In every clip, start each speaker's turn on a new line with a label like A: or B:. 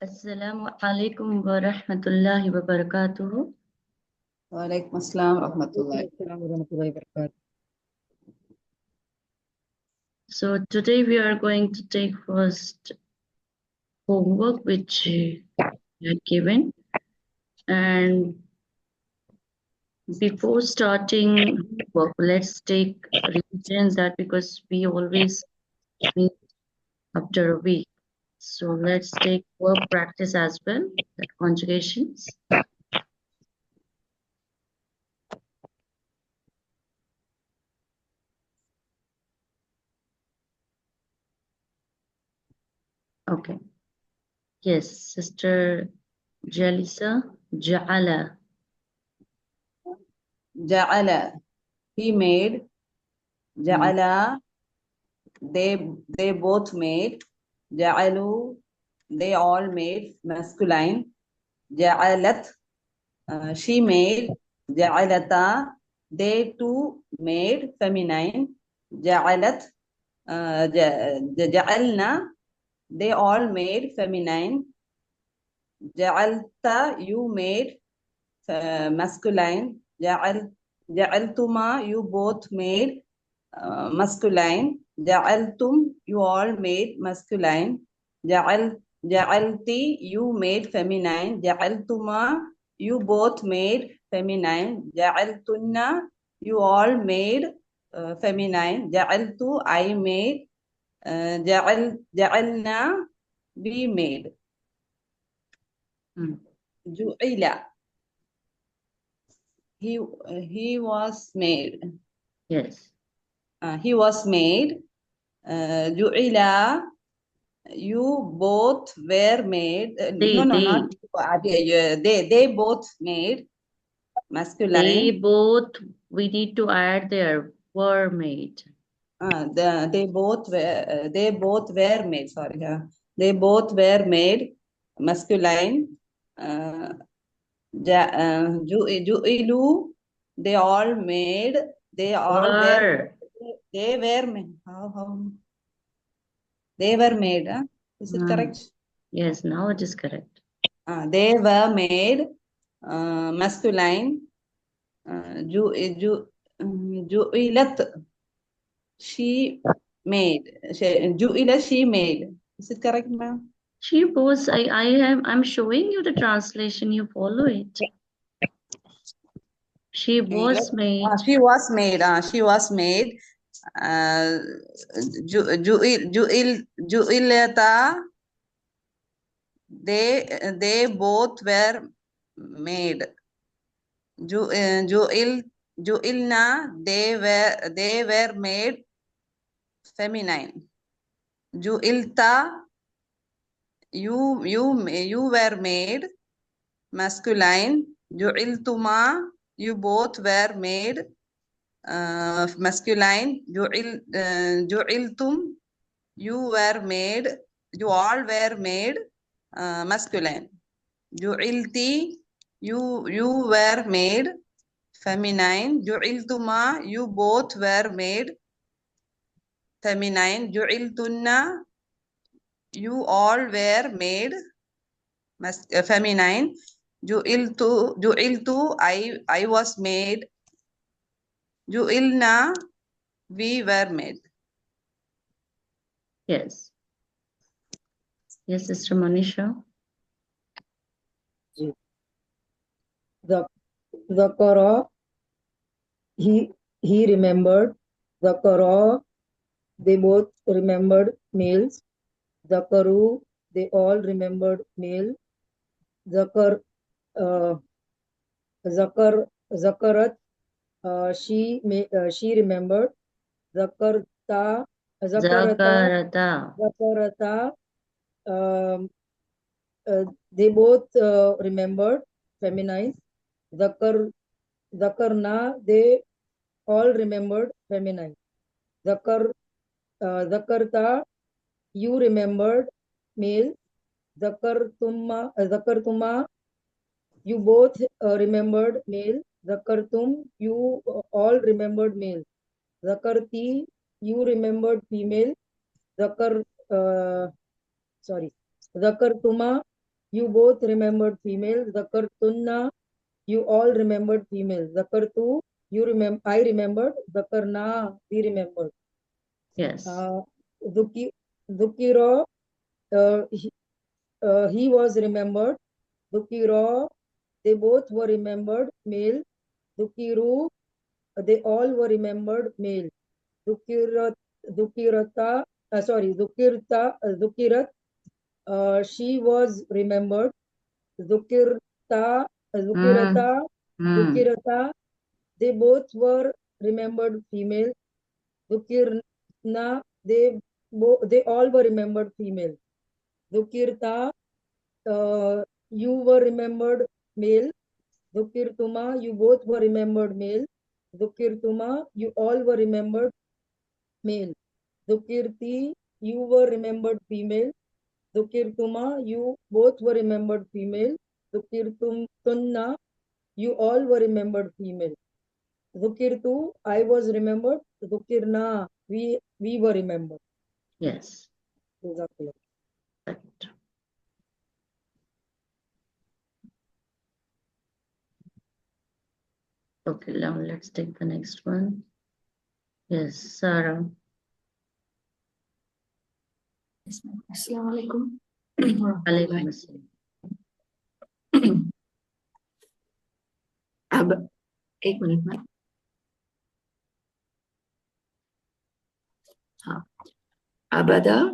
A: Assalamu alaikum wa rahmatullahi wa barakatuh.
B: Wa alaikum assalam wa rahmatullahi.
A: So today we are going to take first homework which we are given, and before starting homework, let's take revision that because we always meet after a week. So let's take verb practice as well, that conjugations. Okay. Yes, Sister Jalisa, Ja'ala.
B: Ja'ala, he made. Ja'ala, they both made. Ja'alu, they all made, masculine. Ja'alat, she made. Ja'alata, they too made, feminine. Ja'alat, ja'alna, they all made, feminine. Ja'alta, you made, masculine. Ja'altuma, you both made, masculine. Ja'altum, you all made, masculine. Ja'alti, you made, feminine. Ja'altuma, you both made, feminine. Ja'altunna, you all made, feminine. Ja'altu, I made. Ja'alna, we made. Ju'ila, he was made.
A: Yes.
B: He was made. Ju'ila, you both were made. No, not you. They both made, masculine.
A: They both, we need to add there, were made.
B: They both were made. Sorry, they both were made, masculine. Ju'ilu, they all made. They all were. They were made. How? They were made. Is it correct?
A: Yes, now it is correct.
B: They were made, masculine. Ju'ilat, she made. Ju'ila, she made. Is it correct, ma'am?
A: She was, I'm showing you the translation, you follow it. She was made.
B: She was made. She was made. Ju'ilata, they both were made. Ju'ilna, they were made, feminine. Ju'ilta, you were made, masculine. Ju'iltuma, you both were made, masculine. Ju'iltum, you were made, you all were made, masculine. Ju'ilti, you were made, feminine. Ju'iltuma, you both were made, feminine. Ju'iltunna, you all were made, feminine. Ju'iltu, I was made. Ju'ilna, we were made.
A: Yes. Yes, Sister Manisha.
C: The Qara, he remembered. The Qara, they both remembered males. The Karu, they all remembered male. Zakarat, she remembered. Zakarata, they both remembered, feminine. Zakarna, they all remembered, feminine. Zakarta, you remembered, male. Zakartuma, you both remembered, male. Zakartum, you all remembered, male. Zakarti, you remembered, female. Zakartuma, you both remembered female. Zakartunna, you all remembered female. Zakartu, I remembered. Zakarna, we remembered.
A: Yes.
C: Zukira, he was remembered. Zukira, they both were remembered. Male. Zukiru, they all were remembered. Male. Zukirat, Zukirata, Zukirat, she was remembered. Zukirta, Zukirata, Zukirata, they both were remembered female. Zukirna, they all were remembered female. Zukirta, you were remembered male. Zukirtuma, you both were remembered male. Zukirtuma, you all were remembered male. Zukirti, you were remembered female. Zukirtuma, you both were remembered female. Zukirtunna, you all were remembered female. Zukirtu, I was remembered. Zukirna, we were remembered.
A: Yes.
C: Exactly.
A: Correct. Okay, now let's take the next one. Yes, Sarah.
D: Assalamu alaikum.
A: Alaikum assalam.
D: अब एक minute में हाँ Abada,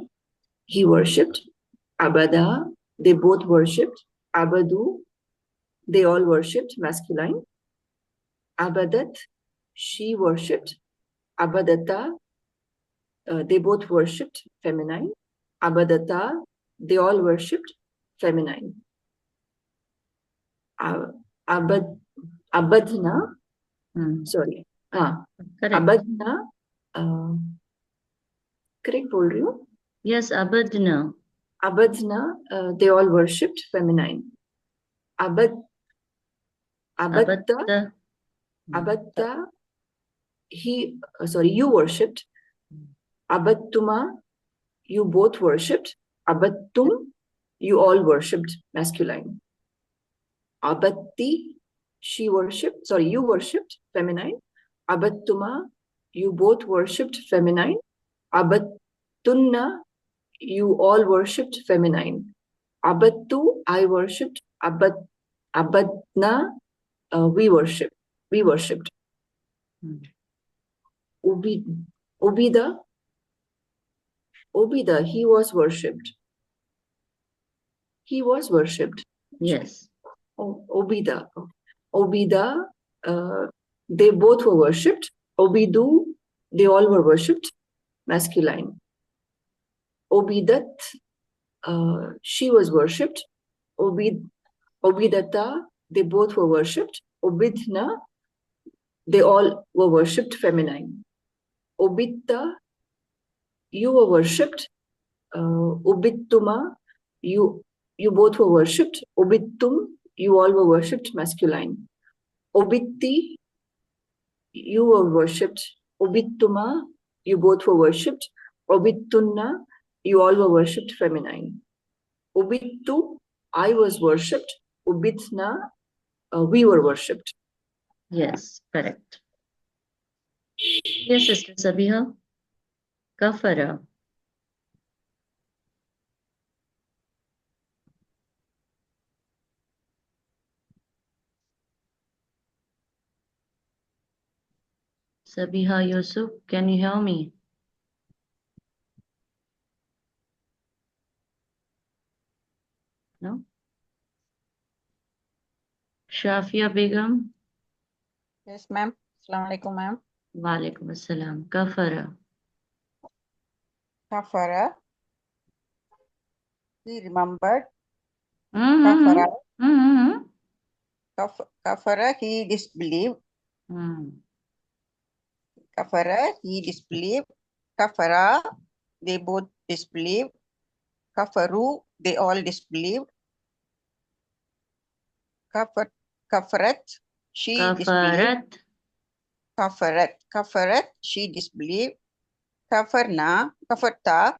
D: he worshipped. Abada, they both worshipped. Abadu, they all worshipped, masculine. Abadat, she worshipped. Abadata, they both worshipped, feminine. Abadata, they all worshipped, feminine. Abadna, sorry.
A: Correct.
D: Abadna, correct बोल रही हूँ?
A: Yes, Abadna.
D: Abadna, they all worshipped, feminine. Abatta, you worshipped. Abattuma, you both worshipped. Abattum, you all worshipped, masculine. Abatti, you worshipped, feminine. Abattuma, you both worshipped, feminine. Abattunna, you all worshipped, feminine. Abattu, I worshipped. Abadna, we worshipped. Ubida, he was worshipped.
A: Yes.
D: Obida, they both were worshipped. Obidu, they all were worshipped, masculine. Obidat, she was worshipped. Obidata, they both were worshipped. Obidna, they all were worshipped, feminine. Obitta, you were worshipped. Obittuma, you both were worshipped. Obittum, you all were worshipped, masculine. Obitti, you were worshipped. Obittuma, you both were worshipped. Obittunna, you all were worshipped, feminine. Obittu, I was worshipped. Obitna, we were worshipped.
A: Yes, correct. Yes, Sister Sabiha. Kafara. Sabiha Yusuf, can you hear me? No? Shafia Begum.
E: Yes, ma'am. Assalamu alaikum, ma'am.
A: Wa alaikum assalam. Kafara.
E: Kafara. He remembered. Kafara. Kafara, he disbelieved. Kafara, he disbelieved. Kafara, they both disbelieved. Kafaru, they all disbelieved. Kafarat, she disbelieved. Kafarat, she disbelieved. Kafarta,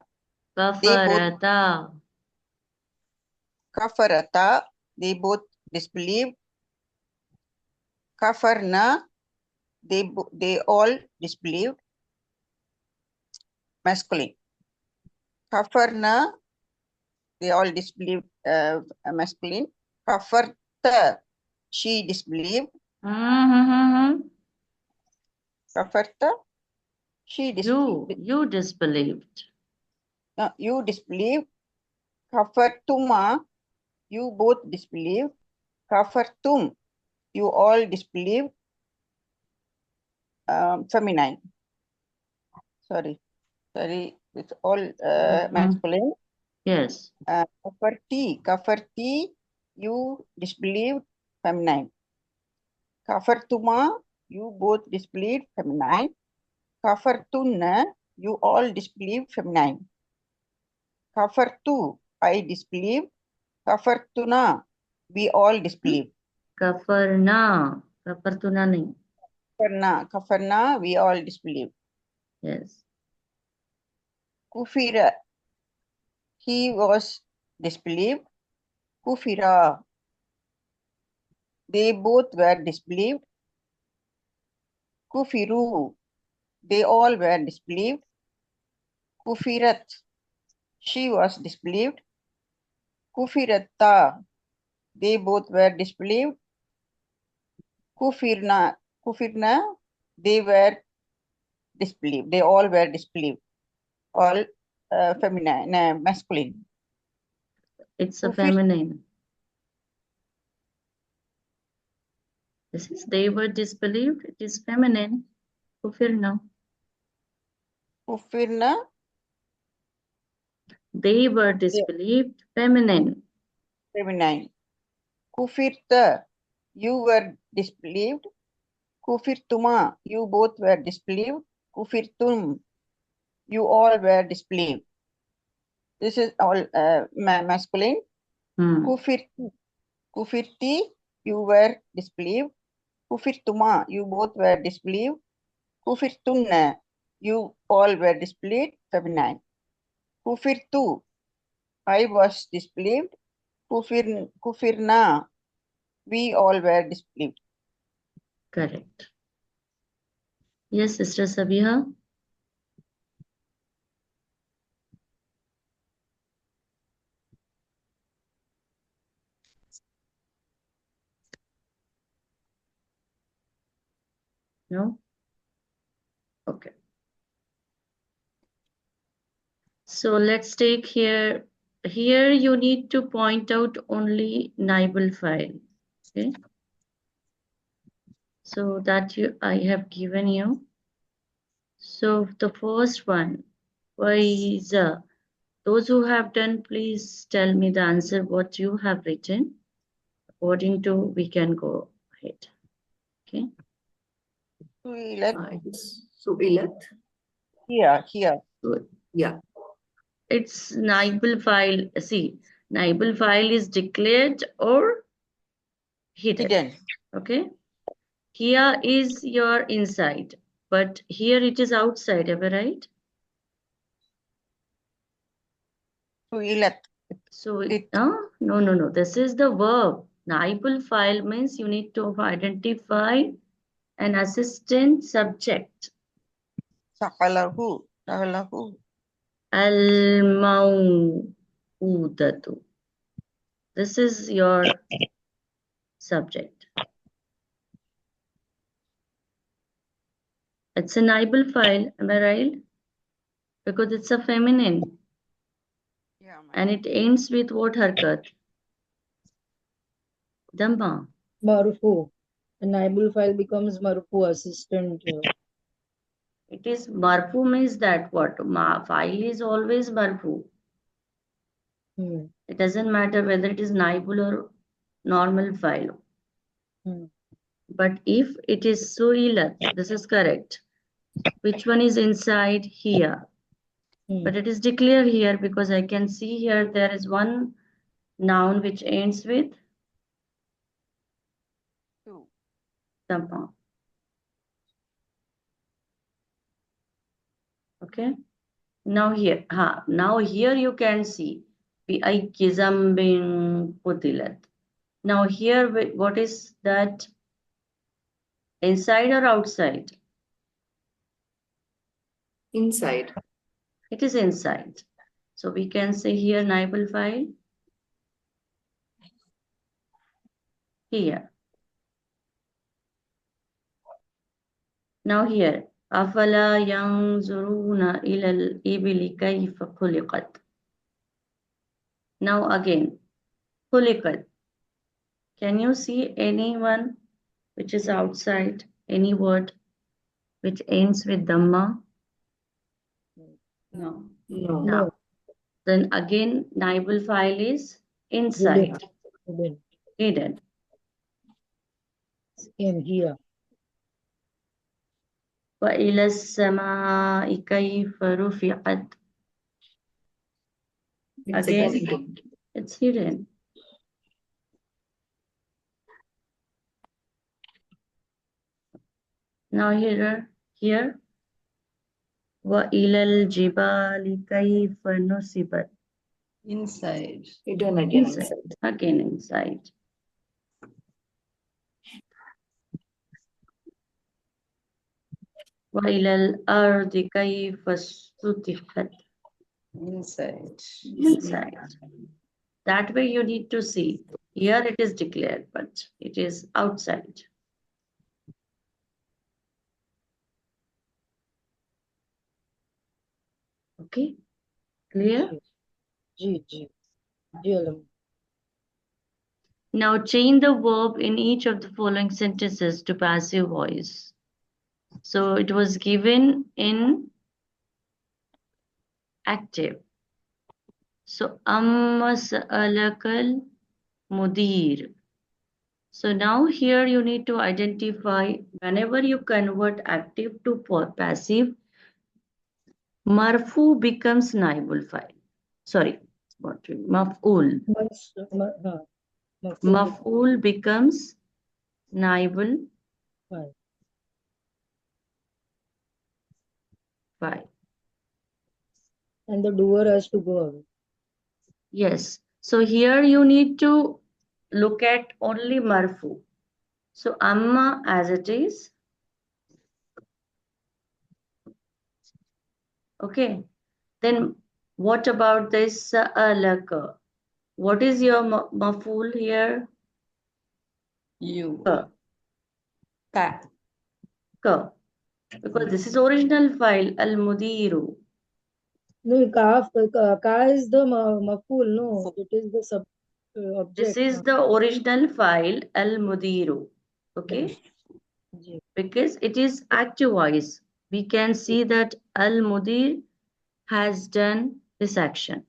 E: Kafarata, they both disbelieved. Kafarna, they all disbelieved. Masculine. Kafarna, they all disbelieved masculine. Kafarta, she disbelieved. Kafarta, she disbelieved.
A: You disbelieved.
E: No, you disbelieved. Kafartuma, you both disbelieved. Kafartum, you all disbelieved. Feminine. Sorry, it's all masculine.
A: Yes.
E: Kafarti, you disbelieved. Feminine. Kafartuma, you both disbelieved. Feminine. Kafartunna, you all disbelieved. Feminine. Kafartu, I disbelieved. Kafartuna, we all disbelieved.
A: Kafarna. Kafartuna nahi.
E: Kafarna, we all disbelieved.
A: Yes.
E: Kufira, he was disbelieved. Kufira, they both were disbelieved. Kufiru, they all were disbelieved. Kufirat, she was disbelieved. Kufiratta, they both were disbelieved. Kufirna, they were disbelieved. They all were disbelieved. All feminine, masculine.
A: It's a feminine. This is they were disbelieved. It is feminine. Kufirna.
E: Kufirna,
A: They were disbelieved. Feminine.
E: feminine. Kufirta, you were disbelieved. Kufirtuma, you both were disbelieved. Kufirtum, you all were disbelieved. This is all masculine. Kufirti, you were disbelieved. Kufirtuma, you both were disbelieved. Kufirtunna, you all were disbelieved. Feminine. Kufirtu, I was disbelieved. Kufirna, we all were disbelieved.
A: Correct. Yes, Sister Sabiha. No? Okay. So let's take here. Here you need to point out only naibal file. Okay. So that I have given you. So the first one, Waiza. Those who have done, please tell me the answer what you have written. According to, we can go ahead. Okay.
D: Su'ilat.
E: Here.
A: Good.
D: Yeah.
A: It's naibal file. See, naibal file is declared or hidden. Okay. Here is your inside, but here it is outside. Am I right? So no. This is the verb. Naibal file means you need to identify an assistant subject.
E: Sakalahu.
A: Al-mawudatu. This is your subject. It's a naibal file, am I right? Because it's a feminine. Yeah, and it ends with what harkat? Dhamma.
C: Marfu. A naibul file becomes marfu, assistant.
A: It is marfu means that what? File is always marfu. It doesn't matter whether it is naibul or normal file. But if it is su'ilat, this is correct. Which one is inside here? But it is declared here because I can see here there is one noun which ends with Dhamma. Okay. Now here you can see بأي ذنب قتلت. Now here, what is that? Inside or outside?
D: Inside.
A: It is inside. So we can say here naibul file. Here. Now here. أفلا ينظرون إلى الإبل كيف خلقت. Now again. خلقت. Can you see anyone which is outside? Any word which ends with Dhamma?
B: No.
D: No.
A: No. Then again, naibul file is inside, hidden.
C: Same here.
A: وإلى السماء كيف رفعت.
D: It's
A: Again,
D: hidden.
A: it's hidden. Now here, وإلى الجبال كيف نصبت.
B: Inside.
D: Hidden again.
A: Inside. Again inside. وإلى الأرض كيف سطحت.
B: Inside.
A: Inside. That way you need to see. Here it is declared, but it is outside. Okay, clear?
C: G.
A: Now change the verb in each of the following sentences to passive voice. So it was given in active. So amma sa'alakal mudir. So now here you need to identify whenever you convert active to passive, marfu becomes naibul file. Sorry, maf'ul. Maf'ul becomes naibul file.
C: And the doer has to go away.
A: Yes. So here you need to look at only marfu. So amma as it is. Okay. Then what about this sa'alaka? What is your maf'ul here?
B: You.
A: Ka.
B: Ka.
A: Ka. Because this is original file al-mudiru.
C: No, ka is the maful. No, it is the sub object.
A: This is the original file al-mudiru. Okay. Because it is active voice. We can see that al-mudir has done this action.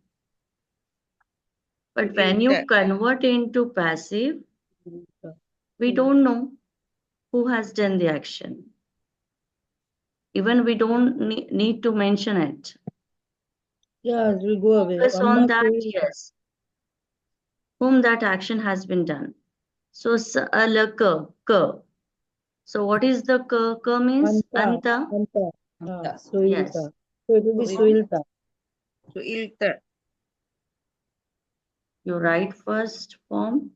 A: But when you convert into passive, we don't know who has done the action. Even we don't need to mention it.
C: Yeah, it will go away.
A: Focus on that, yes. Whom that action has been done. So, sa'alaka, ka. So, what is the ka? Ka means anta.
C: Suilta.
A: Yes.
C: So it will be suilta.
E: Suilta.
A: You write first form.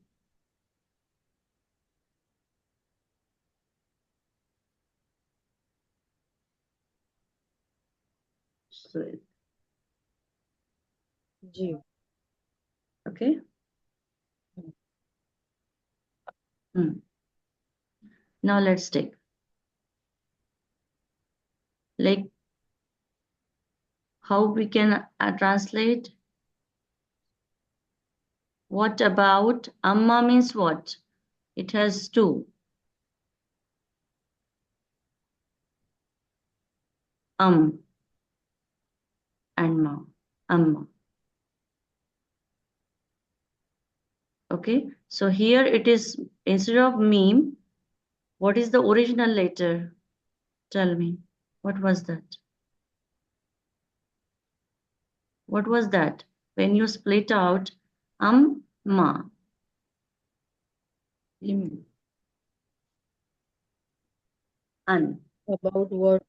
A: Suil.
C: G.
A: Okay. Now let's take. Like how we can translate. What about amma means what? It has two. And ma. Amma. Okay. So here it is instead of meme. What is the original letter? Tell me. What was that? What was that? When you split out ma. An.
C: About what?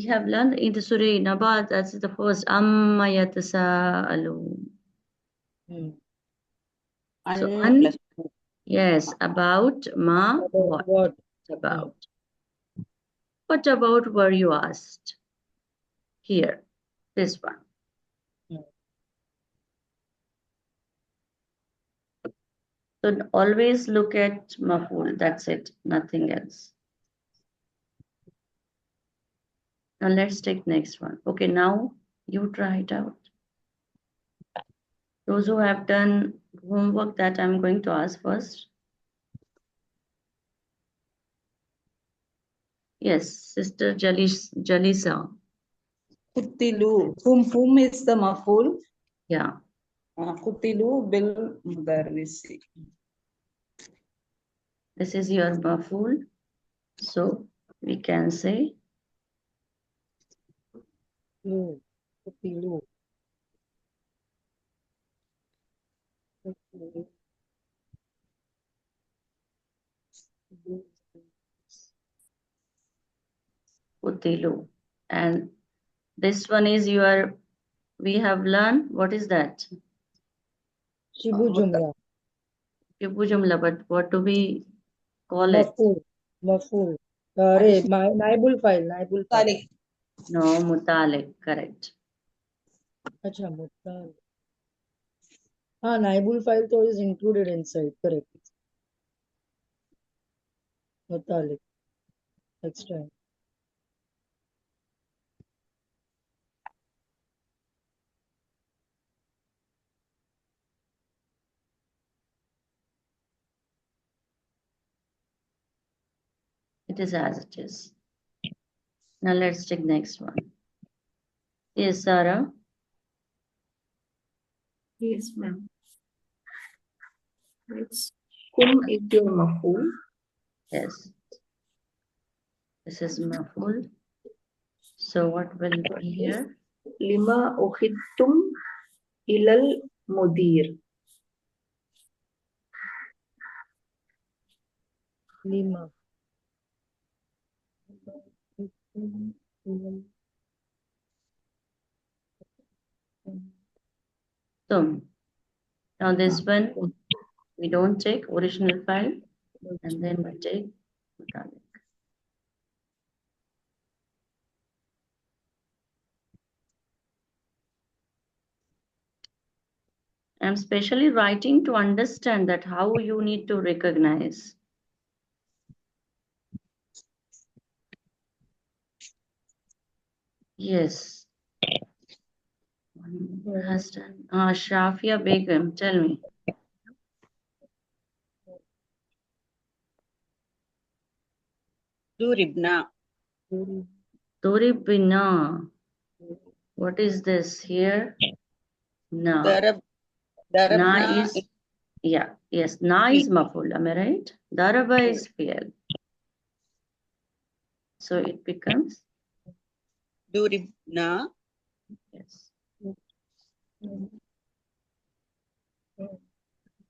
A: We have learned in the Surah Naba, that's the first. Amma yatasaalun. So,
E: Plus
A: yes, about ma, what?
C: What?
A: About. What about were you asked? Here, this one. So always look at maf'ul, that's it, nothing else. Now let's take next one. Okay, now you try it out. Those who have done homework, that I'm going to ask first. Yes, Sister Jalisa.
B: Qutilu. Whom is the maf'ul?
A: Yeah.
B: Qutilu bil mudarrisi.
A: This is your maf'ul. So we can say
C: Lu. Lu.
A: Utilu. And this one is your, we have learned, what is that?
C: Shibu Jumla.
A: Shibu Jumla, but what do we call it?
C: Maful. Naibul file.
B: Talik.
A: No, Mutalik, correct.
C: Acha, Mutalik. Naibul file though is included inside, correct. Mutalik. Next time.
A: It is as it is. Now let's take next one. Yes, Sarah.
D: Yes, ma'am. It's kum is your maf'ul.
A: Yes. This is maf'ul. So what will be here?
D: Lima ukhidtum ilal mudir.
C: Lima.
A: So now this one, we don't take original file and then we take Mutalik. I'm specially writing to understand that how you need to recognize. Yes. One has done. Shafia Begum, tell me.
E: Duribna.
A: Duribina. What is this here? Na. Na
E: Darabna
A: is, yeah, yes. Na is maful, am I right? Daraba is fi'al. So it becomes,
E: Duribna.
A: yes.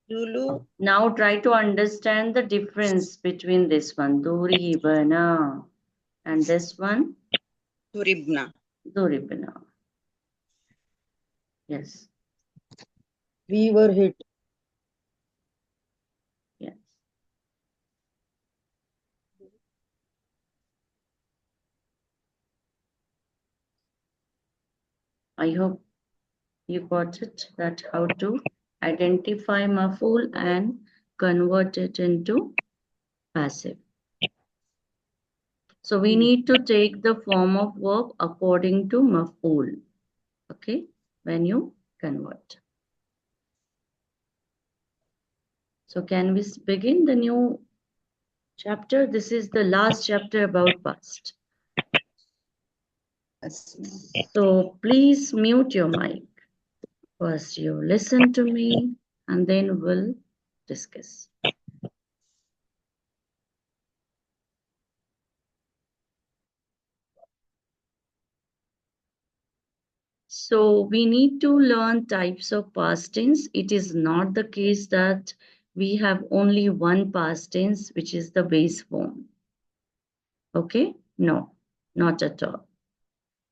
E: Dulu.
A: Now try to understand the difference between this one, Duribana, and this one,
E: Duribna.
A: Duribana. Yes.
C: We were hit.
A: Yes. I hope you got it, that how to identify maf'ul and convert it into passive. So we need to take the form of verb according to maf'ul, okay, when you convert. So can we begin the new chapter? This is the last chapter about past. So please mute your mic. First you listen to me and then we'll discuss. So we need to learn types of past tense. It is not the case that we have only one past tense, which is the base form. Okay? No, not at all.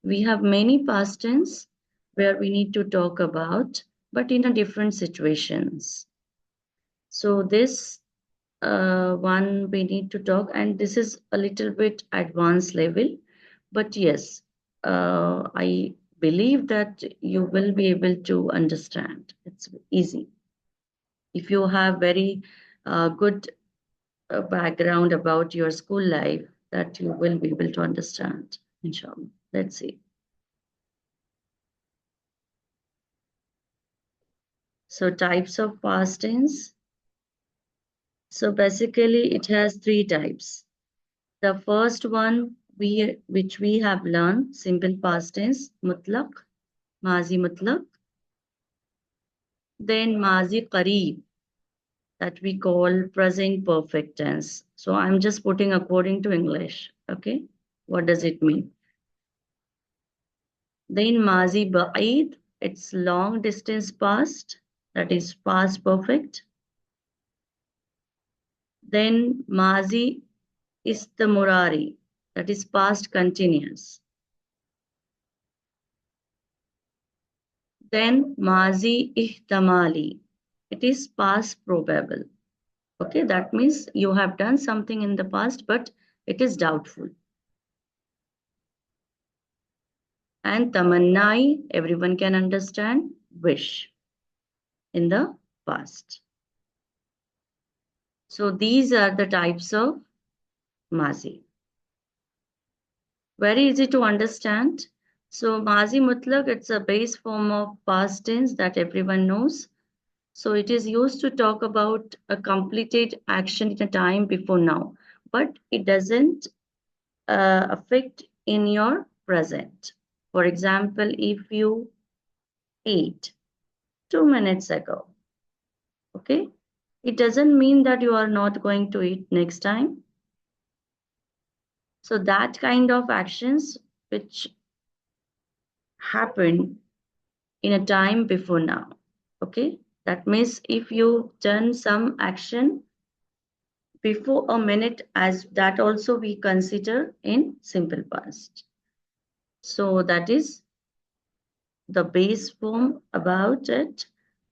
A: We have many past tense where we need to talk about, but in a different situations. So this one we need to talk, and this is a little bit advanced level, but yes, I believe that you will be able to understand. It's easy. If you have very good background about your school life, that you will be able to understand, inshallah. Let's see. So types of past tense. So basically it has three types. The first one which we have learned, simple past tense, mutlaq, mazi mutlaq. Then mazi qareeb, that we call present perfect tense. So I'm just putting according to English. Okay, what does it mean? Then mazi ba'id, it's long distance past, that is past perfect. Then mazi istamurari, that is past continuous. Then mazi ihtamali, it is past probable. Okay, that means you have done something in the past, but it is doubtful. And tamannai, everyone can understand, wish in the past. So these are the types of mazi. Very easy to understand. So mazi mutlaq, it's a base form of past tense that everyone knows. So it is used to talk about a completed action in a time before now, but it doesn't affect in your present. For example, if you ate 2 minutes ago, okay, it doesn't mean that you are not going to eat next time. So that kind of actions which happen in a time before now, okay, that means if you done some action before a minute, as that also we consider in simple past. So that is the base form about it,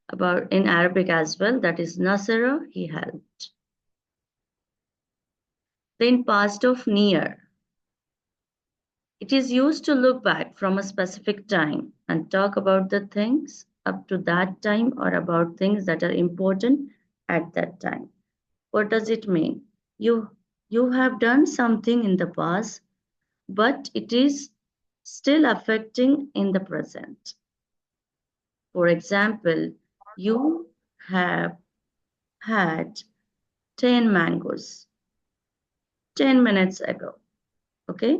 A: about in Arabic as well, that is nasara, he helped. Then past of near, it is used to look back from a specific time and talk about the things up to that time or about things that are important at that time. What does it mean? You have done something in the past, but it is still affecting in the present. For example, you have had 10 mangoes 10 minutes ago. Okay?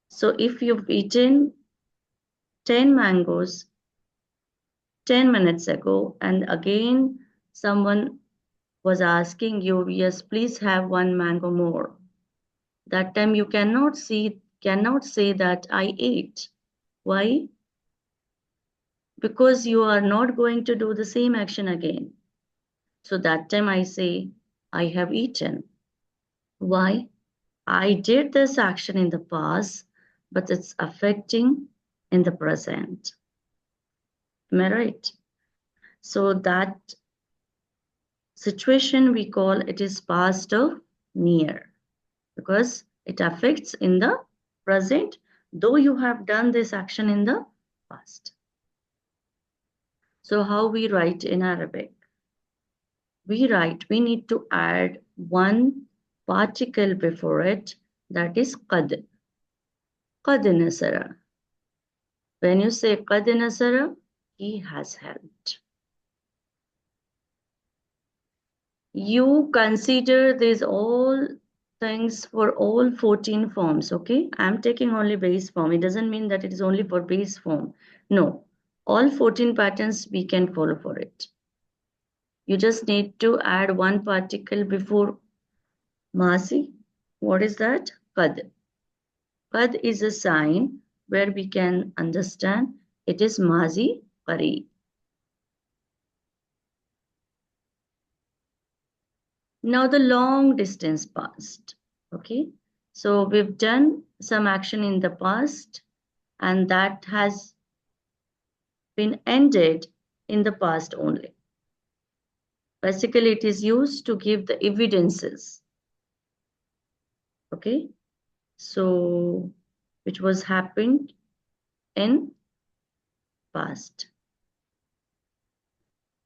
A: So if you've eaten 10 mangoes 10 minutes ago, and again someone was asking you, yes, please have one mango more. That time you cannot say that I ate. Why? Because you are not going to do the same action again. So that time I say, I have eaten. Why? I did this action in the past, but it's affecting in the present. Am I right? So that situation we call it is past of near, because it affects in the present, though you have done this action in the past. So how we write in Arabic? We need to add one particle before it, that is qad. Qad nasara. When you say qad nasara, he has helped. You consider these all things for all 14 forms, okay? I'm taking only base form. It doesn't mean that it is only for base form. No, all 14 patterns we can follow for it. You just need to add one particle before masi. What is that? Qad. Qad is a sign where we can understand it is mazi qareeb. Now the long distance past. Okay, so we've done some action in the past and that has been ended in the past only. Basically, it is used to give the evidences. Okay, so which was happened in past.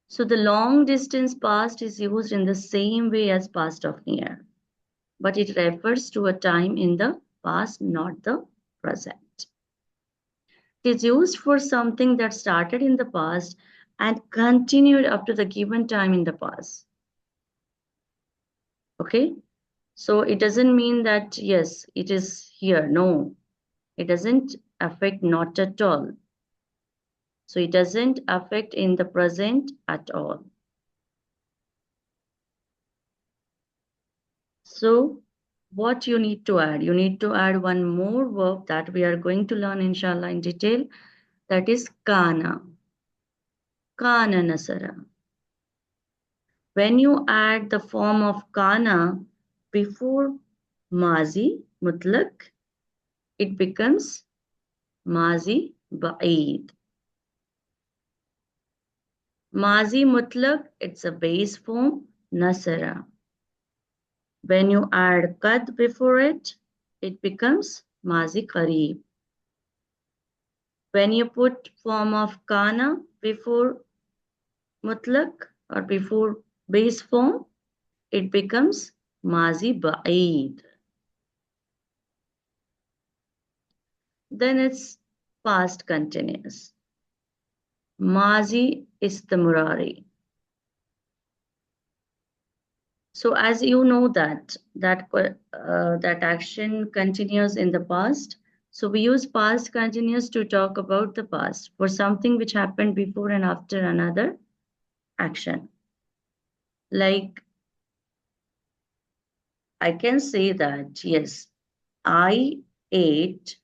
A: So the long distance past is used in the same way as past of near, but it refers to a time in the past, not the present. It is used for something that started in the past and continued up to the given time in the past. Okay, so it doesn't mean that, yes, it is here. No, it doesn't affect, not at all. So it doesn't affect in the present at all. So what you need to add? You need to add one more verb that we are going to learn inshallah in detail. That is kana. Kana nasara. When you add the form of kana before mazi mutlaq, it becomes mazi ba'id. Mazi mutlaq, it's a base form, nasara. When you add qad before it, it becomes mazi qareeb. When you put form of kana before mutlaq or before base form, it becomes mazi ba'id. Then it's past continuous. Mazi istimrari. So as you know that action continues in the past. So we use past continuous to talk about the past for something which happened before and after another action. Like I can say that, yes, I ate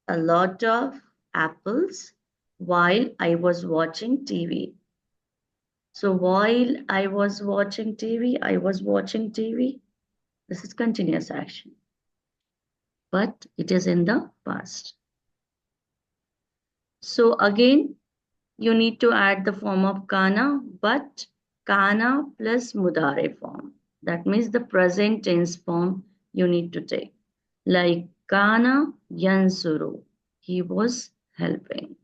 A: a lot of apples while I was watching TV. So while I was watching TV, I was watching TV. This is continuous action, but it is in the past. So again, you need to add the form of kana, but kana plus mudare form. That means the present tense form you need to take. Like kana yansuru, he was helping.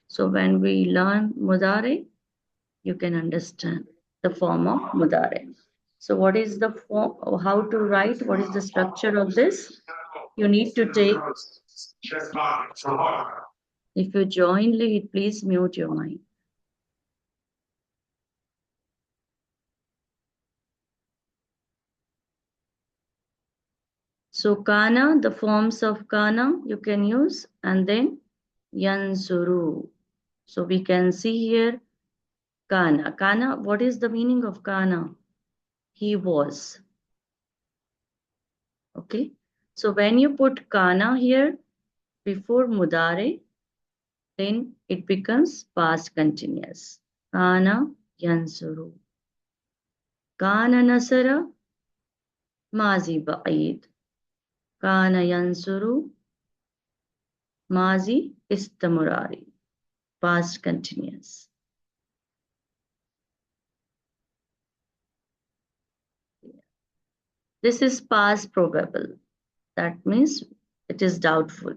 A: So when we learn mudare, you can understand the form of mudare. So what is the form, how to write, what is the structure of this? You need to take, if you join late, please mute your mic. So kana, the forms of kana you can use, and then yansuru. So we can see here kana. Kana, what is the meaning of kana? He was. Okay. So when you put kana here before mudare, then it becomes past continuous. Kana yansuru. Kana nasara mazi ba'id. Kana yansuru mazi istamurari. Past continuous. This is past probable. That means it is doubtful.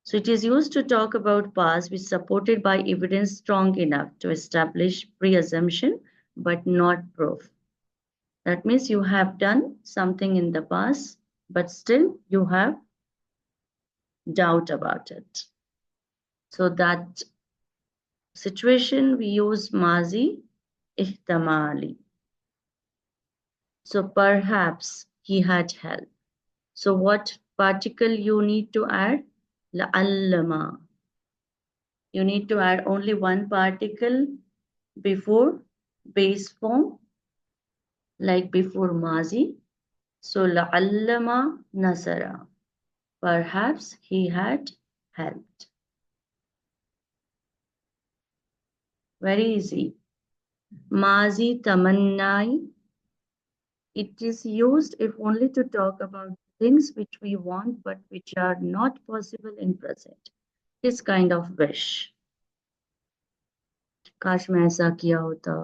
A: So it is used to talk about past which is supported by evidence strong enough to establish pre-assumption but not proof. That means you have done something in the past, but still you have doubt about it. So that situation we use mazi ihtamali. So perhaps he had help. So what particle you need to add? La'allama. You need to add only one particle before base form, like before mazi. So la'allama nasara. Perhaps he had helped. Very easy. Mazi tamannai. It is used if only to talk about things which we want but which are not possible in present. This kind of wish. काश मैं ऐसा किया होता,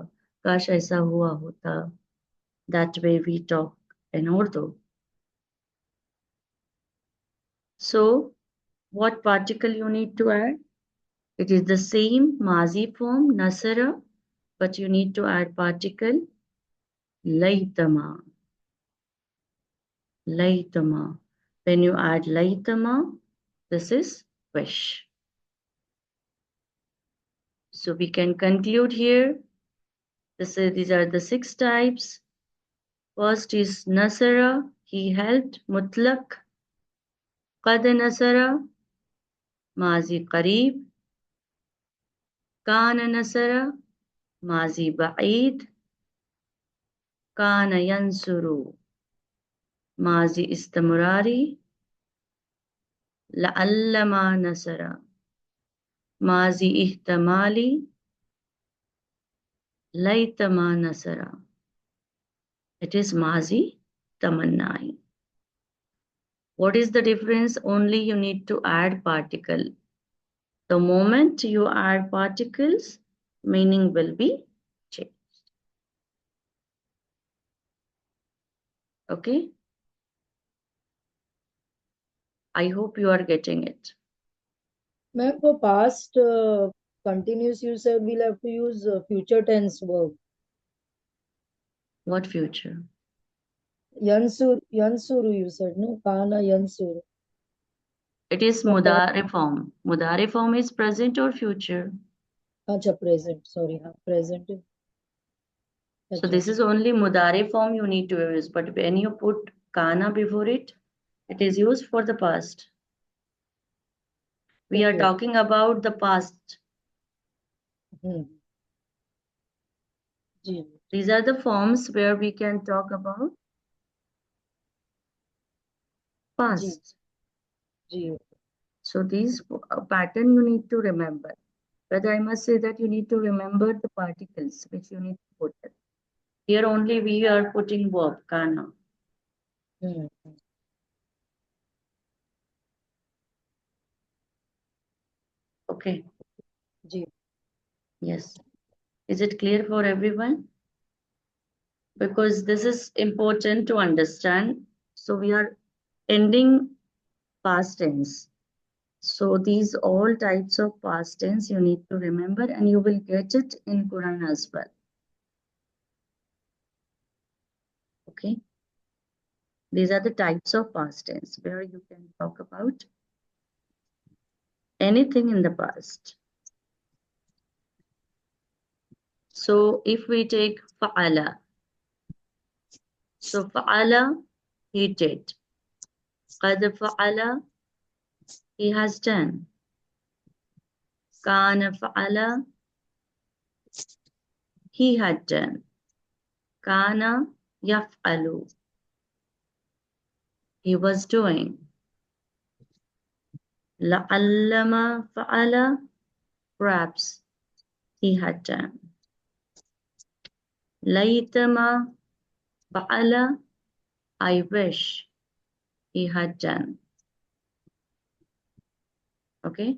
A: काश ऐसा हुआ होता. That way we talk in Urdu. So, what particle you need to add? It is the same mazi form, nasara, but you need to add particle laytama. Laytama. When you add laytama, this is wish. So we can conclude here. These are the 6 types. First is nasara, he helped, mutlaq, qad nasara, mazi qareeb, kana nasara, mazi ba'id, kana yansuru, mazi istimrari, la'allama nasara, mazi ihtamali, laytama nasara. It is mazi tamannai. What is the difference? Only you need to add particle. The moment you add particles, meaning will be changed. Okay? I hope you are getting it.
C: Ma'am, for past continuous, you said we'll have to use future tense verb.
A: What future?
C: Yansuru, you said, no? Kana yansuru.
A: It is mudari form. Mudari form is present or future.
C: Acha, present. Sorry, present.
A: So this is only mudari form you need to use. But when you put kana before it, it is used for the past. We are talking about the past. These are the forms where we can talk about past. So these pattern you need to remember. But I must say that you need to remember the particles which you need to put it. Here only we are putting verb, kana. Okay. Yes. Is it clear for everyone? Because this is important to understand. So we are ending past tense. So these all types of past tense you need to remember, and you will get it in Quran as well. Okay. These are the types of past tense where you can talk about anything in the past. So if we take fa'ala. So fa'ala, he did. Qad fa'ala, he has done. Kana fa'ala, he had done. Kana yaf'alu, he was doing. La'allama fa'ala, perhaps he had done. Laytama fa'ala, I wish he had done. Okay.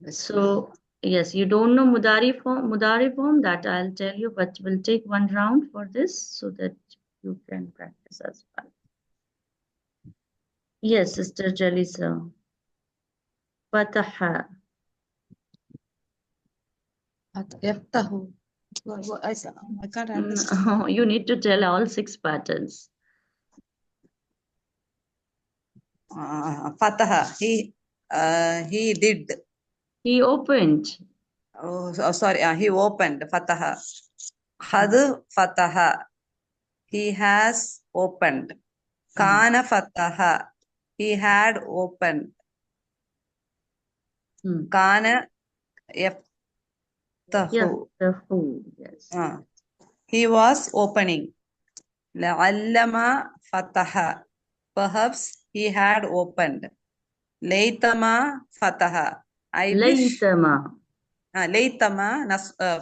A: So yes, you don't know mudari form that I'll tell you, but we'll take one round for this so that you can practice as well. Yes, Sister Jalisa. Fataha.
B: Yaftahu. I can't understand.
A: No, you need to tell all 6 patterns.
B: Fataha. He did.
A: He opened.
B: Oh, sorry. He opened. Fataha. Had fataha. He has opened. Kana fataha. He had opened. Kana yaftahu.
A: Yes.
B: He was opening. La'allama fataha. Perhaps he had opened. Laytama fataha. I wish.
A: Laytama.
B: Laytama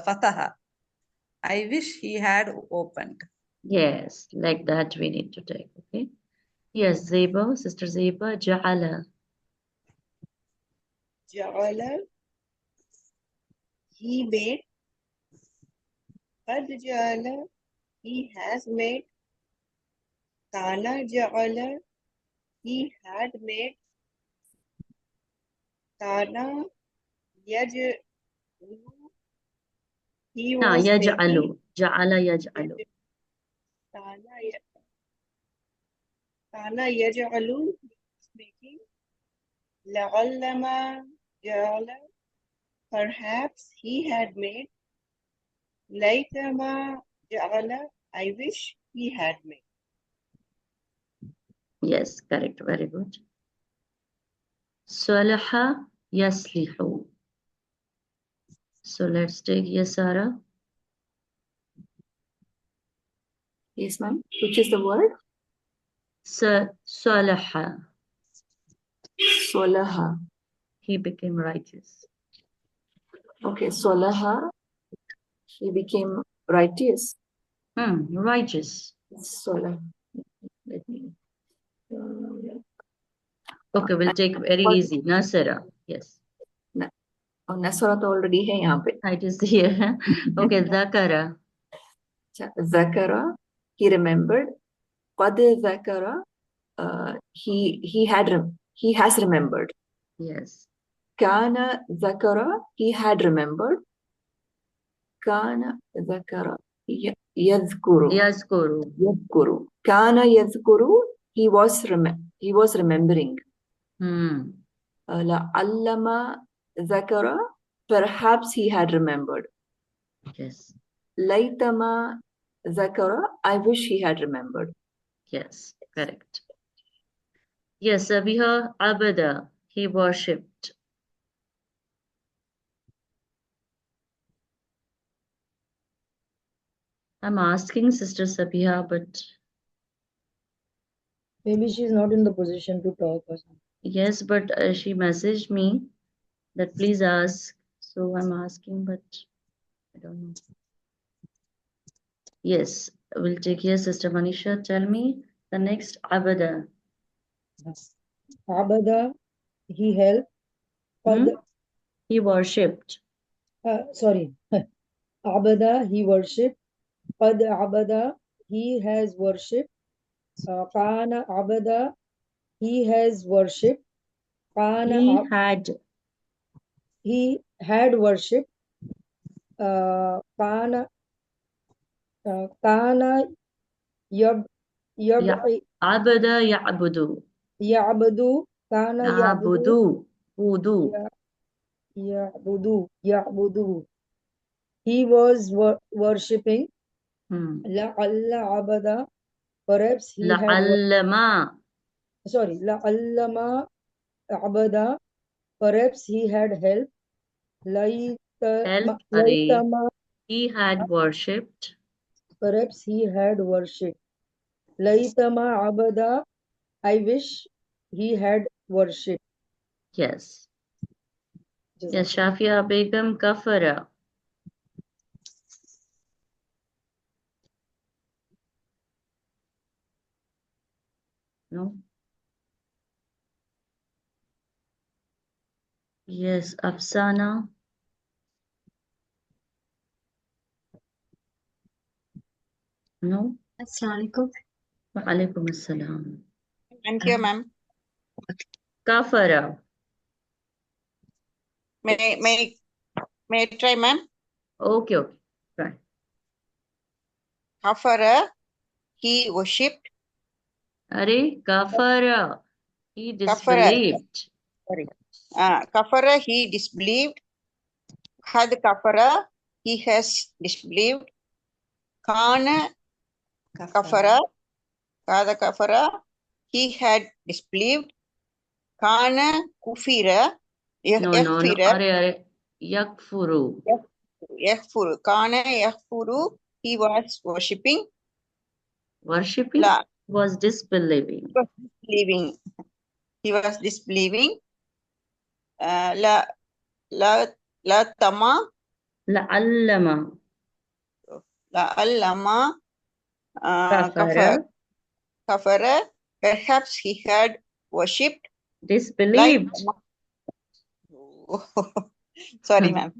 B: fataha. I wish he had opened.
A: Yes, like that we need to take. Okay. Yes, Zeba, Sister Zeba, Ja'ala.
F: جعل he made قد جعل he has made كان جعل he had made كان يجعل he
A: Na,
F: was making
A: yaj'alu. Ja'ala yaj'alu.
F: كان كان يجعل he was making لعلما جعل perhaps he had made ليتما جعل I wish he had made.
A: Yes, correct. Very good. Salaha yaslihu. So let's take Yasara.
D: Yes, ma'am. Which is the word?
A: Salaha.
D: Solaha.
A: He became righteous.
D: Okay, Solaha. He became righteous.
A: Righteous.
D: Solah. Let me.
A: Okay, we'll take very easy. Nasara. Yes.
D: Nasrat already है यहाँ पे.
A: It is here. Okay, Zakara.
D: Zakara. He remembered. Qad Zakara. He has remembered.
A: Yes.
D: Kana Zakara. He had remembered. Kana Zakara. Yadhkuru.
A: Yazkuru.
D: Yadhkuru. Kana Yadhkuru. He was remembering. Allama Zakara. Perhaps he had remembered.
A: Yes.
D: Laitama Zakara. I wish he had remembered.
A: Yes, correct. Yes, Sabiha Abada. He worshipped. I'm asking Sister Sabiha, but
C: Maybe she's not in the position to talk or something.
A: yes, but she messaged me that please ask. So I'm asking, but I don't know. Yes, we'll take here, Sister Manisha. Tell me the next Abada.
C: Abada, he helped. Qad,
A: He worshipped.
C: sorry. Abada, he worshipped. Qad abada, he has worshipped. Kana abada, he has worshipped. Kana he had worshipped. Kana kana yab
A: Abada ya'budu.
C: ya'budu. Kana ya'budu.
A: Wudu.
C: Ya'budu. He was worshipping. La'alla abada. Perhaps he had.
A: La'allama.
C: Sorry. La'allama abada. Perhaps he had helped. Laitama.
A: He had worshipped.
C: Perhaps he had worshipped. Laitama abada. I wish he had worshipped.
A: Yes. Yes, Shafia Begum Kafara. No? Yes, Afsana. No?
G: Assalamualaikum.
A: Wa alaikum assalam.
E: I'm here, ma'am.
A: Kafara.
E: May I try, ma'am?
A: Okay. Right.
E: Kafara, he worshipped.
A: Kafara. He disbelieved.
E: Sorry. Kafara, he disbelieved. Had kafara, he has disbelieved. Kana kafara, kada kafara, he had disbelieved. Kana kufira,
A: No. Yakfuru.
E: Yakfuru. Kana yakfuru, he was worshipping.
A: Worshipping? Was disbelieving.
E: He was disbelieving. La tama.
A: La'allama.
E: La'allama.
A: Kafara.
E: Kafara. Perhaps he had worshipped like
A: Disbelieved.
E: sorry, ma'am.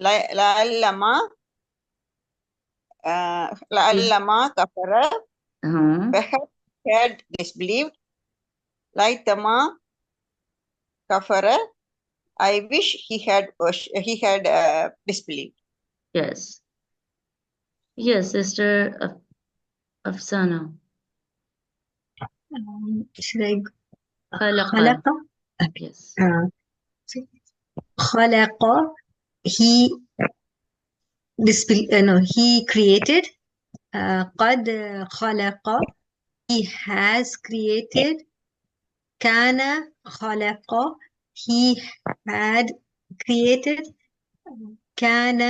E: لعلما لعلما كفر. Perhaps he had disbelieved. ليتما كفر. I wish he had disbelieved.
A: Yes. Yes, Sister Afsana.
G: Should I go?
A: خلق. Yes.
G: خلق. He he created. قد خلق. He has created. كان خلق. He had created. كان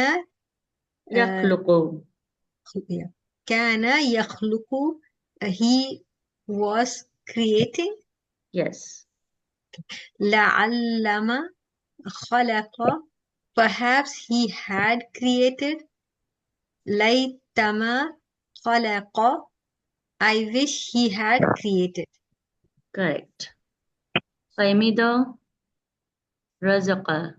A: يخلق.
G: كان يخلق. He was creating.
A: Yes.
G: لعلما خلق. Perhaps he had created. ليتما خلق. I wish he had created.
A: Correct. Qaimida razaqa.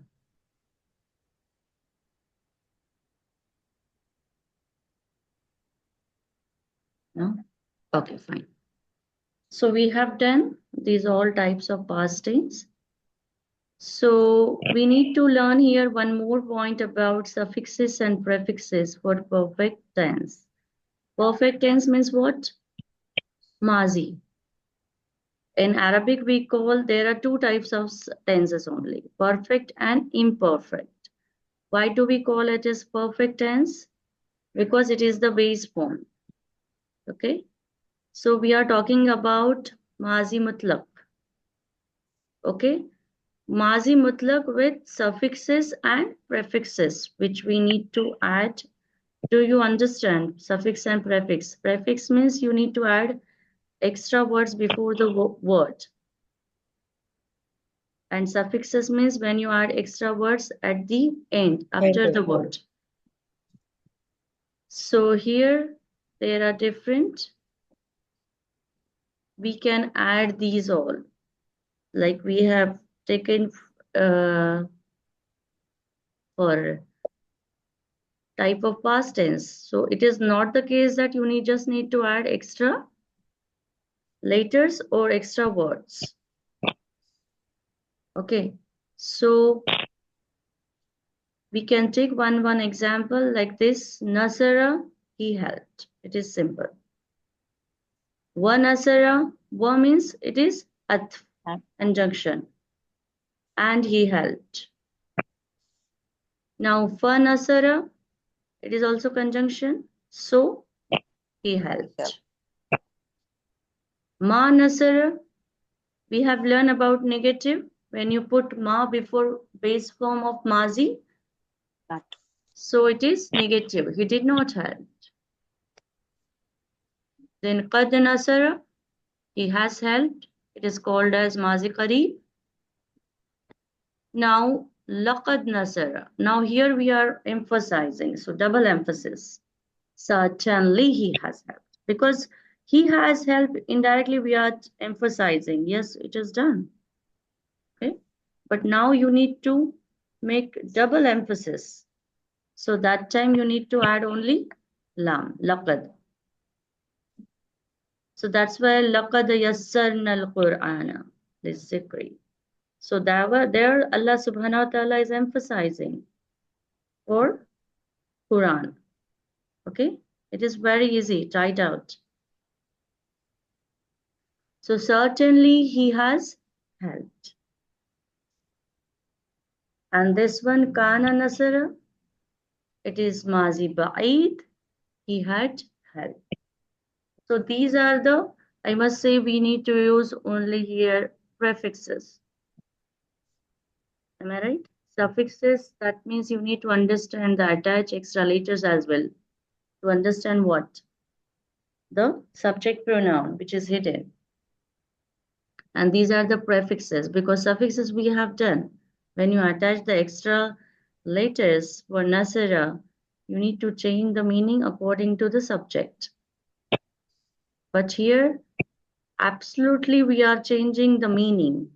A: No? Okay, fine. So we have done these all types of past tense. So we need to learn here one more point about suffixes and prefixes for perfect tense. Perfect tense means what? Mazi. In Arabic, there are two types of tenses only, perfect and imperfect. Why do we call it as perfect tense? Because it is the base form. Okay. So we are talking about Mazi Mutlaq. Okay. Mazi Mutlaq with suffixes and prefixes, which we need to add. Do you understand suffix and prefix? Prefix means you need to add extra words before the word. And suffixes means when you add extra words at the end, after the word. So here there are different. We can add these all. Like we have taken for type of past tense. So it is not the case that you just need to add extra letters or extra words. Okay, so we can take one example like this. Nasara, he helped. It is simple. Wa nasara, wa means it is atf, conjunction. And he helped. Now fa nasara, it is also conjunction. So he helped. Ma nasara, we have learned about negative. When you put ma before base form of mazi, so it is negative. He did not help. Then qad nasara, he has helped. It is called as mazi qareeb. Now laqad nasara. Now here we are emphasizing, so double emphasis. Certainly he has helped. Because he has helped, indirectly we are emphasizing. Yes, it is done. Okay. But now you need to make double emphasis. So that time you need to add only lam, laqad. So that's why laqad yassarna al-Qur'ana lizzikri. So there Allah subhanahu wa ta'ala is emphasizing for Quran. Okay, it is very easy, try it out. So certainly he has helped. And this one, kana nasara, it is mazi ba'id, he had helped. So these are the, I must say, we need to use only here prefixes. Am I right? Suffixes, that means you need to understand the attached extra letters as well. To understand what? The subject pronoun, which is hidden. And these are the prefixes, because suffixes we have done. When you attach the extra letters for nasara, you need to change the meaning according to the subject. But here, absolutely we are changing the meaning.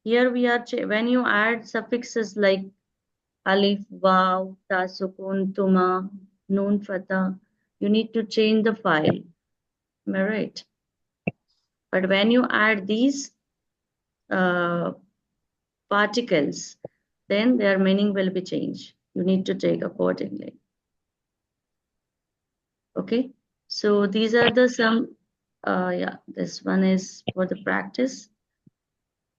A: Here we are, when you add suffixes like alif, waw, ta sukun, tuma, noon, fatha, you need to change the file. Am I right? But when you add these particles, then their meaning will be changed. You need to take accordingly. Okay, so these are the some, yeah, this one is for the practice.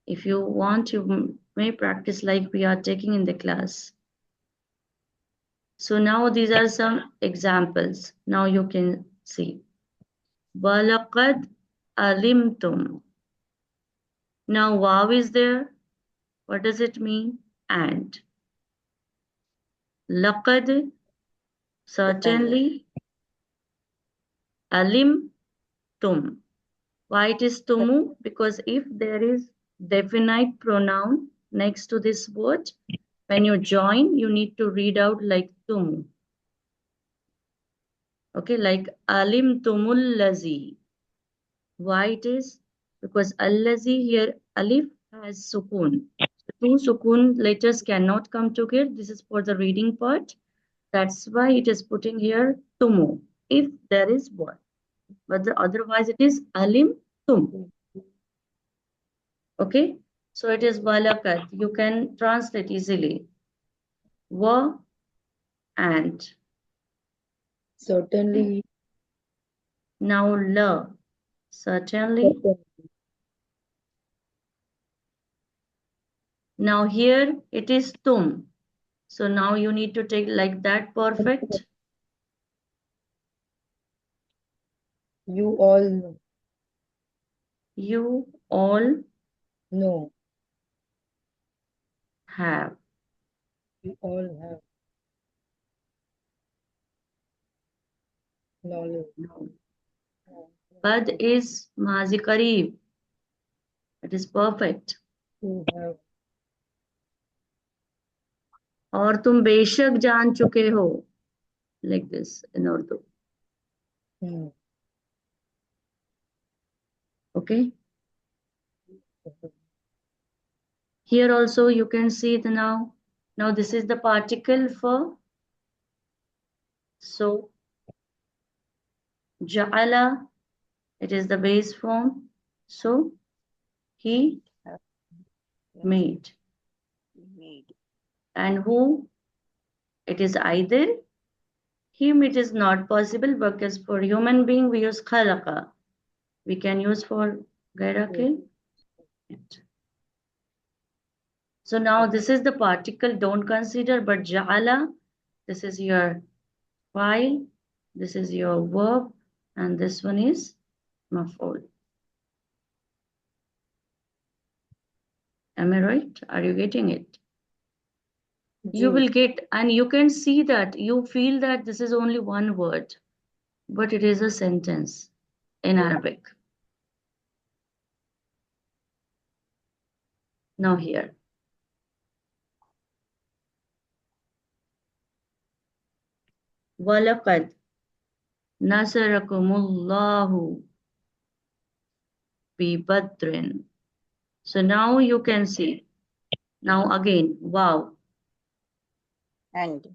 A: If you want, you may practice like we are taking in the class. So now these are some examples. Now you can see. وَلَقَدْ أَلِمْتُمْ. Now waw is there. What does it mean? And. لَقَدْ, certainly. أَلِمْتُمْ. Why it is tumu? Because if there is definite pronoun next to this word, when you join, you need to read out like tumu. Okay, like alimtumul lazi. Why it is? Because al-lazi here, alif has sukun. Two sukun letters cannot come together. This is for the reading part. That's why it is putting here tumu, if there is one. But otherwise it is alim tum. Okay, so it is walakat. You can translate easily. Wa and.
C: Certainly.
A: Now la, certainly. Now here it is tum. So now you need to take like that perfect.
C: You all know.
A: You all
C: No.
A: have.
C: You all have knowledge.
A: No. Qad is mazi qareeb. It is perfect.
C: You have.
A: और तुम बेशक जान चुके हो. Like this in Urdu. Okay. Here also you can see it now. Now this is the particle for so. Ja'ala, it is the base form. So he made. And who? It is either him, it is not possible because for human being we use khalaqa. We can use for gairakil. So now this is the particle, don't consider, but ja'ala, this is your file, this is your verb, and this one is maf'ul. Am I right? Are you getting it? You will get, and you can see that, you feel that this is only one word, but it is a sentence in Arabic. Now here. وَلَقَدْ نَصَرَكُمُ اللَّهُ بِبَدْرٍ. So now you can see. Now again, wow.
E: And.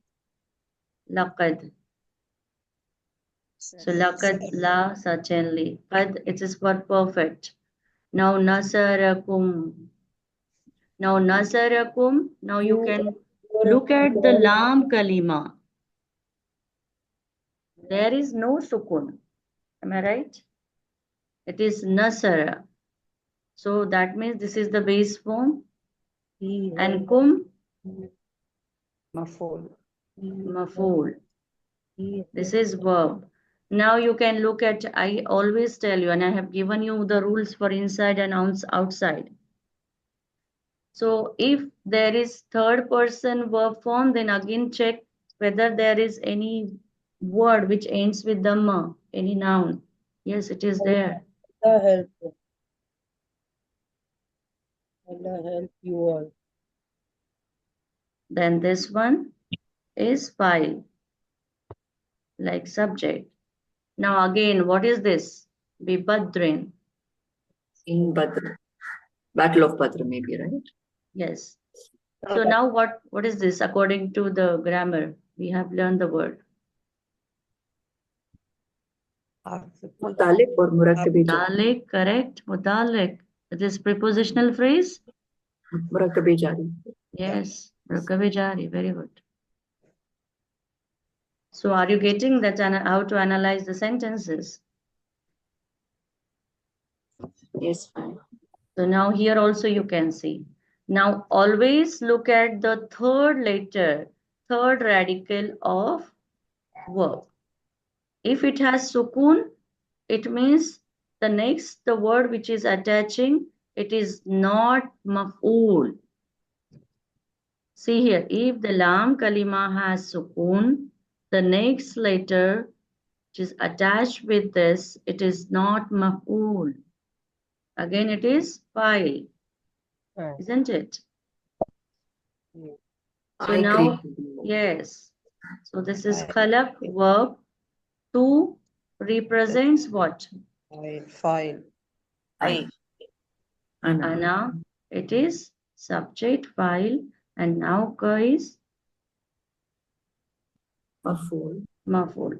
A: Laqad. So laqad, la, certainly. Qad, it is for perfect. Now nasarakum. Now nasarakum. Now you can look at the lam kalima. There is no sukun. Am I right? It is nasara. So that means this is the base form. And kum.
E: Maful.
A: Maful. This is verb. Now you can look at, I always tell you, and I have given you the rules for inside and outside. So if there is third person verb form, then again check whether there is any word which ends with dhamma, any noun. Yes, it is there.
C: Allah help you. Allah help you all.
A: Then this one is file, like subject. Now again, what is this? Bibadrin.
D: In Badr. Battle of Badr, maybe, right?
A: Yes. So now what is this according to the grammar? We have learned the word.
D: Mutalik or Murakkabi Jari?
A: Mutalik, correct. Mutalik. It is prepositional phrase?
D: Murakkabi Jari.
A: Yes. Murakkabi jari. Very good. So are you getting that how to analyze the sentences?
D: Yes, fine.
A: So now here also you can see. Now always look at the third letter, third radical of verb. If it has sukun, it means the word which is attaching, it is not maf'ul. See here, if the lam kalima has sukun, the next letter which is attached with this, it is not maf'ul. Again, it is fa'il, isn't it? So
D: I
A: now,
D: agree.
A: yes. So this is khalaq, verb. To represents what?
E: File.
D: I.
A: Ana, it is subject, file, and now ka is
D: Maf'ul.
A: maf'ul.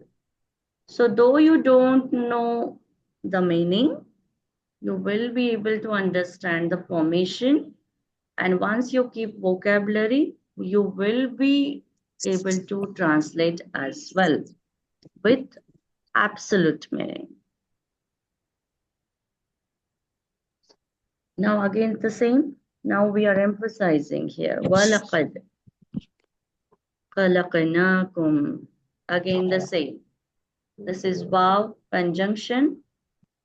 A: So though you don't know the meaning, you will be able to understand the formation, and once you keep vocabulary, you will be able to translate as well with absolute meaning. Now again the same. Now we are emphasizing here. وَلَقَدْ خَلَقْنَاكُمْ. Again the same. This is waw conjunction.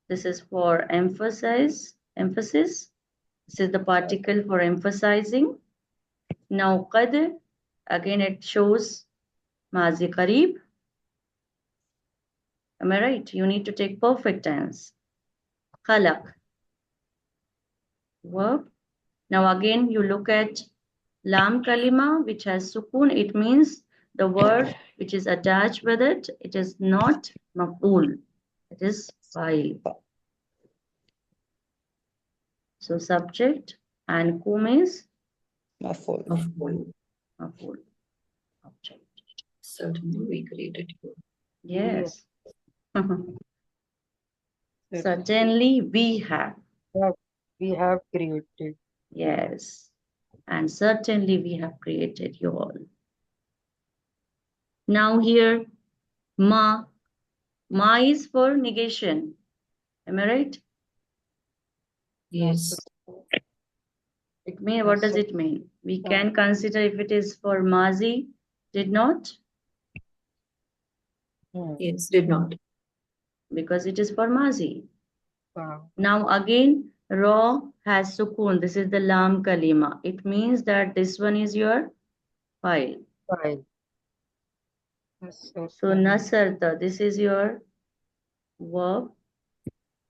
A: This is for emphasis. This is the particle for emphasizing. Now qad, again it shows mazi qareeb. Am I right? You need to take perfect tense. Khalaq, verb. Now again you look at lam kalima which has sukun. It means the word which is attached with it, it is not maf'ul. It is fa'il. So subject and kum is
E: Maful.
A: maf'ul. Object.
D: Certainly we created you.
A: Yes. Certainly we have.
C: We have created.
A: Yes. And certainly we have created you all. Now here, ma. Ma is for negation. Am I right?
D: Yes.
A: It means, what does it mean? We can consider if it is for mazi, did not,
D: Yes, did not.
A: because it is for mazi.
C: Wow.
A: Now again, ra has sukun. This is the lam kalima. It means that this one is your file.
C: Fine.
A: So nasarta, this is your verb.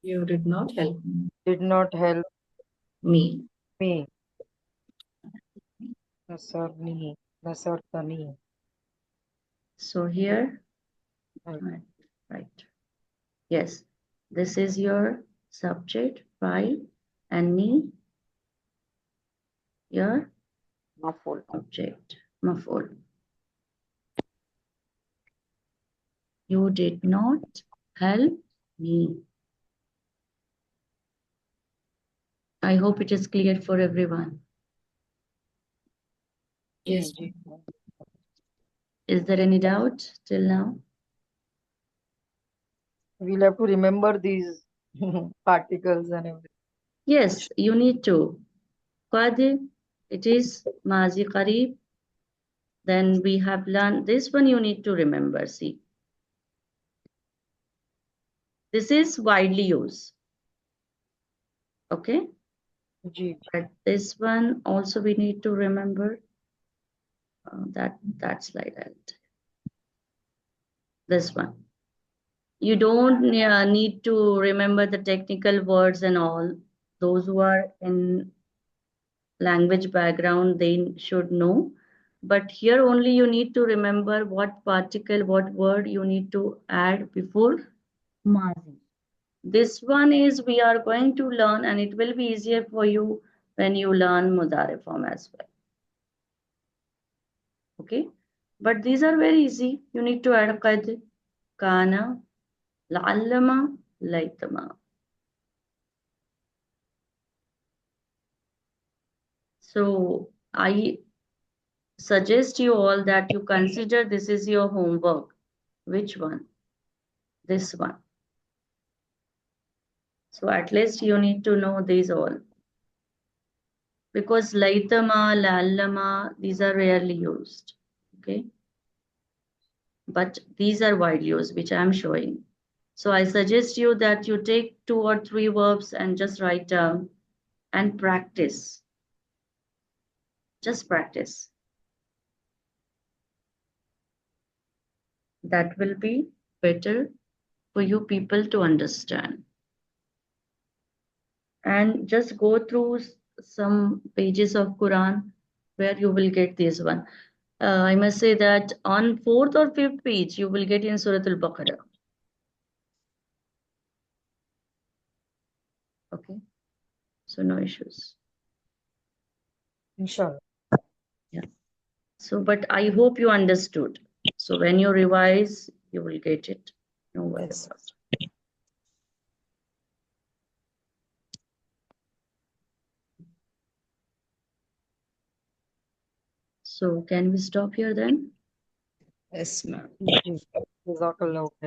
D: You did not help
C: Did not help
D: me.
C: me. Nasarni. Nasartani.
A: So here,
C: Right.
A: right. Yes, this is your subject, file, and me, your
E: Maful.
A: object, maf'ul. You did not help me. I hope it is clear for everyone.
D: Yes.
A: Is there any doubt till now?
C: We'll have to remember these particles and everything.
A: Yes, you need to. Qad, it is mazi qareeb. Then we have learned this one you need to remember. See, this is widely used. Okay?
C: Ji.
A: But this one also we need to remember. That slide I'll tell you. This one. You don't need to remember the technical words and all. Those who are in language background, they should know. But here only you need to remember what particle, what word you need to add before mazi. This one is we are going to learn, and it will be easier for you when you learn Mudare form as well. Okay, but these are very easy. You need to add qad, kana, la'allama, laytama. So I suggest you all that you consider this is your homework. Which one? This one. So at least you need to know these all. Because laytama, la'allama, these are rarely used. Okay. But these are widely used, which I am showing. So I suggest you that you take 2 or 3 verbs and just write down and practice. Just practice. That will be better for you people to understand. And just go through some pages of Quran where you will get this one. I must say that on 4th or 5th page, you will get in Surah Al-Baqarah. Okay. So no issues.
C: Inshallah.
A: Yeah. So, but I hope you understood. So when you revise, you will get it. No worry
C: Yes.
A: about it. So can we stop here then?
B: Yes, ma'am.
C: Jazakallah khair.